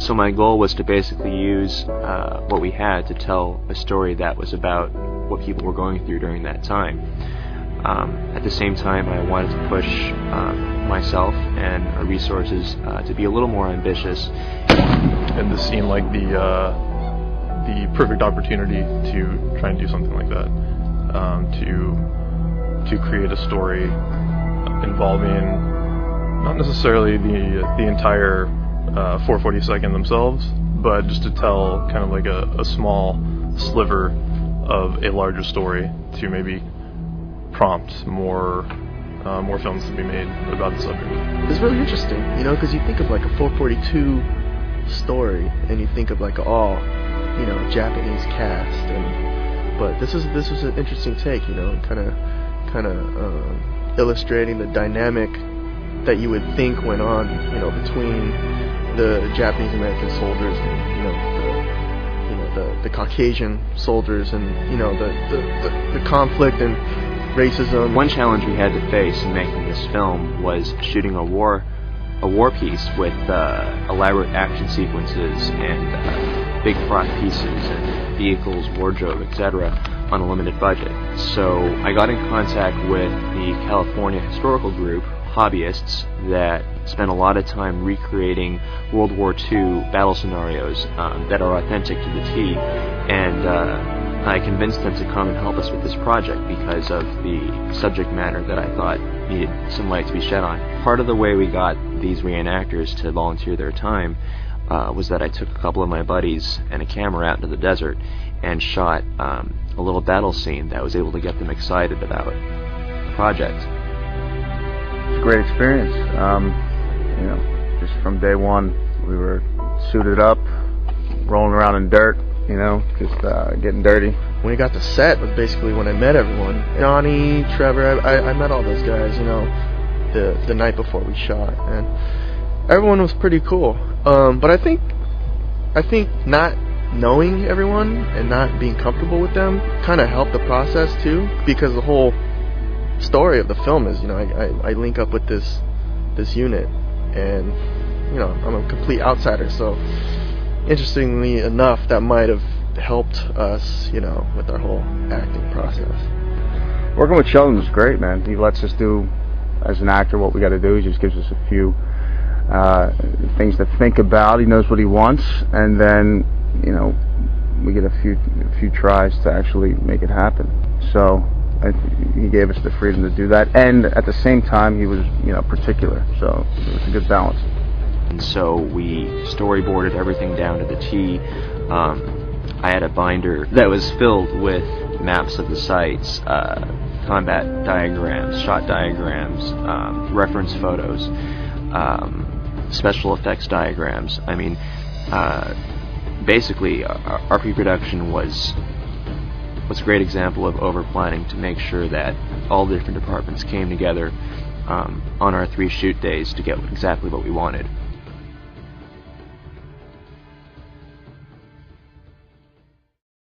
So my goal was to basically use what we had to tell a story that was about what people were going through during that time. At the same time, I wanted to push myself and our resources to be a little more ambitious. And this seemed like the perfect opportunity to try and do something like that, to create a story involving not necessarily the entire 442nd themselves, but just to tell kind of like a small sliver of a larger story to maybe prompt more films to be made about the subject. It's really interesting, you know, because you think of like a 442 story and you think of like all, you know, Japanese cast, but this was an interesting take, you know, kind of illustrating the dynamic that you would think went on, you know, between the Japanese American soldiers and, the Caucasian soldiers, and, you know, the conflict and racism. One challenge we had to face in making this film was shooting a war piece with elaborate action sequences and big fraught pieces and vehicles, wardrobe, etc. on a limited budget. So I got in contact with the California Historical Group, hobbyists that spent a lot of time recreating World War II battle scenarios that are authentic to the T, and I convinced them to come and help us with this project because of the subject matter that I thought needed some light to be shed on. Part of the way we got these reenactors to volunteer their time was that I took a couple of my buddies and a camera out into the desert and shot a little battle scene that was able to get them excited about the project. It's a great experience. You know, just from day one, we were suited up, rolling around in dirt, you know, just getting dirty. When we got to set was basically when I met everyone. Johnny, Trevor, I met all those guys, you know, the night before we shot, and everyone was pretty cool. But I think not knowing everyone and not being comfortable with them kind of helped the process too, because the whole story of the film is, you know, I link up with this unit, and, you know, I'm a complete outsider, so interestingly enough, that might have helped us, you know, with our whole acting process. Working with Sheldon was great, man. He lets us do, as an actor, what we got to do. He just gives us a few things to think about. He knows what he wants, and then, you know, we get a few tries to actually make it happen. So he gave us the freedom to do that, and at the same time, he was, you know, particular. So it was a good balance. And so we storyboarded everything down to the T. I had a binder that was filled with maps of the sites, combat diagrams, shot diagrams, reference photos, special effects diagrams. I mean, basically, our pre-production was a great example of over-planning to make sure that all the different departments came together on our 3 shoot days to get exactly what we wanted.